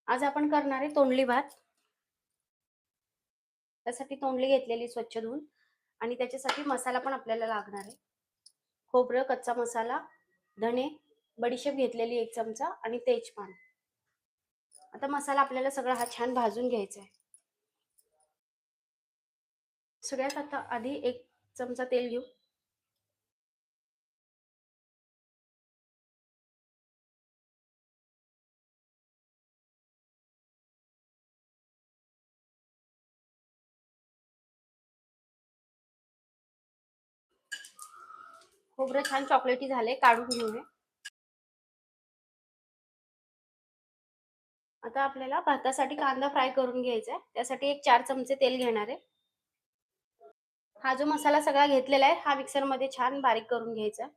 आज आपण करणार आहे तोंडली भात. त्यासाठी तोंडली घेतलेली स्वच्छ धुवून आणि त्याच्यासाठी मसाला पण आपल्याला लागणार आहे. खोबरं, कच्चा मसाला, धणे, बडीशेप घेतलेली 1 चमचा आणि तेजपान. आता मसाला आपल्याला सगळा हा छान भाजून घ्यायचा आहे. सगळ्यात आता आधी 1 चमचा तेल घेऊ. खोबरं छान चॉकलेटी झाले, काढून घेऊया. आता आपल्याला भातासाठी कांदा फ्राय करून घ्यायचा आहे. त्यासाठी 4 चमचे तेल घेणार आहे. हा जो मसाला सगळा घेतलेला आहे हा मिक्सरमध्ये छान बारीक करून घ्यायचा.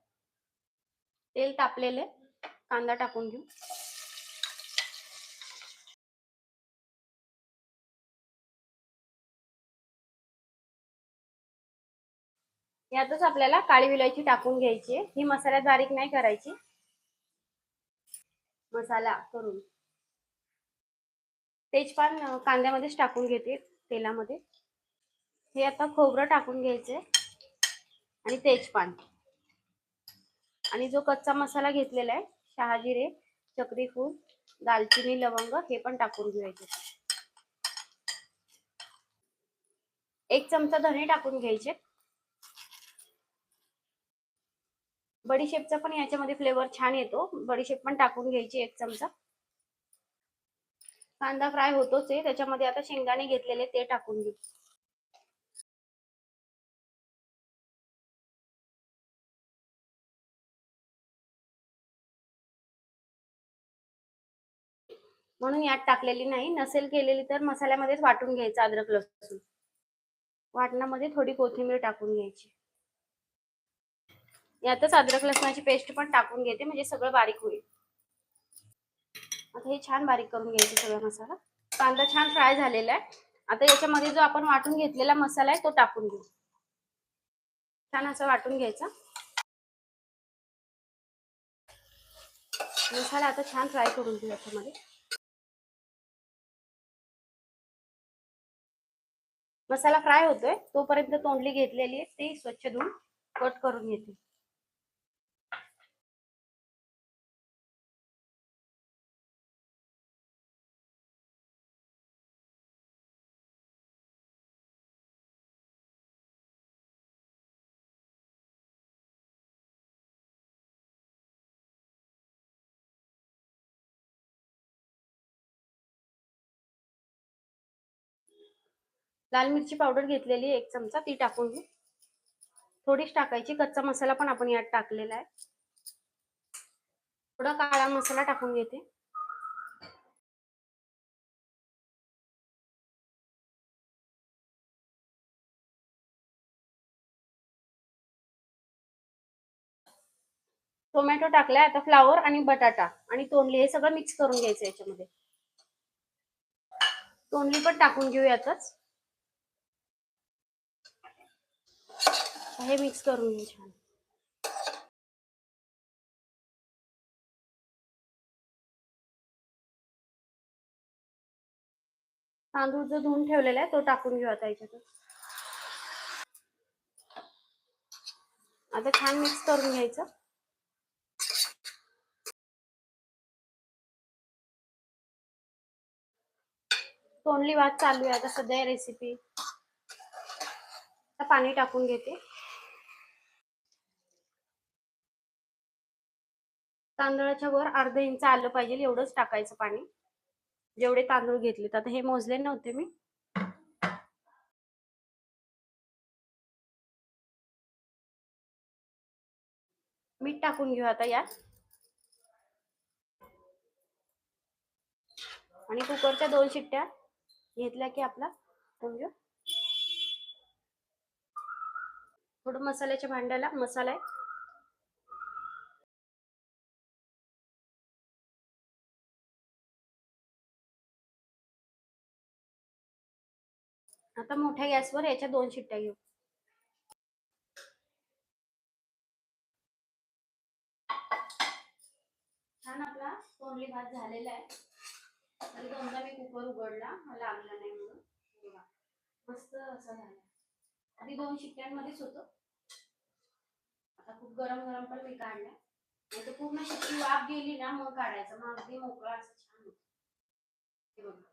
तेल तापलेले, कांदा टाकून घेऊ. यातच आपल्याला काळी विलायची टाकून घ्यायची आहे. ही मसाल्यात बारीक नाही करायची. मसाला करून तेजपान कांद्यामध्येच टाकून घेते तेलामध्ये. हे आता खोबरं टाकून घ्यायचंय आणि तेजपान आणि जो कच्चा मसाला घेतलेला आहे शहाजिरे, चक्री फूल, दालचिनी, लवंग हे पण टाकून घ्यायचे. 1 चमचा धणे टाकून घ्यायचे. बडीशेपचा पण याच्यामध्ये फ्लेवर छान येतो. बडीशेप पण टाकून घ्यायची 1 चमचा. कांदा फ्राय होतोच आहे, त्याच्यामध्ये आता शेंगदाणे घेतलेले ते टाकून घेऊ. म्हणून यात टाकलेली नाही. नसेल केलेली तर मसाल्यामध्येच वाटून घ्यायचं अद्रक लसूण. वाटणामध्ये थोडी कोथिंबीर टाकून घ्यायची. यातच अद्रक लसणाची पेस्ट पण टाकून घेते म्हणजे सगळं बारीक होईल. आता हे छान बारीक करून घ्यायचं सगळा मसाला. कांदा छान फ्राय झालेला आहे. आता याच्यामध्ये जो आपण वाटून घेतलेला मसाला आहे तो टाकून घेऊ. छान असं वाटून घ्यायचा. मसाला आता छान फ्राय करून घेऊ याच्यामध्ये. मसाला फ्राय होतोय तोपर्यंत तोंडली घेतलेली आहे ती स्वच्छ धुवून कट करून घेते. लाल मिरची पावडर घेतलेली 1 चमचा ती टाकून घेऊ. थोडीच टाकायची, कच्चा मसाला पण आपण यात टाकलेला आहे. थोडा काळा मसाला टाकून घेते. टोमॅटो टाकलाय. आता फ्लावर आणि बटाटा आणि तोंडली हे सगळं मिक्स करून घ्यायचं याच्यामध्ये. तोंडली पण टाकून घेऊ यातच. हे मिक्स करून घेऊ छान. तांदूळ जो धुवून ठेवलेला आहे तो टाकून घेऊ आता याच्यात. आता छान मिक्स करून घ्यायचं. तोंडली भात चालू आहे आता सध्या रेसिपी. आता पाणी टाकून घेते. तांदळाच्या वर अर्धा इंच आलं पाहिजे एवढंच टाकायचं पाणी. जेवढे तांदूळ घेतलेत आता हे मोजले नव्हते मी. मीठ टाकून घेऊ आता यात आणि कुकरच्या 2 शिट्ट्या घेतल्या की आपला होऊन घेऊ. थोडं मसाल्याच्या भांड्याला मसाला आहे. आता मोठ्या गॅसवर याच्या 2 शिट्ट्या घेऊ. छान आपला तोंडली भात झालेला आहे. तरी दोनदा मी कुकर उघडला, लागला नाही म्हणून. बघा मस्त असं झालं. आधी 2 शिट्ट्यांमध्येच होतं. आता खूप गरम गरम पण मी काढलं, नाही तर पूर्ण शिट्टी वाफ गेली ना मग काढायचं, मग अगदी मोकळा असं छान होतं. हे बघा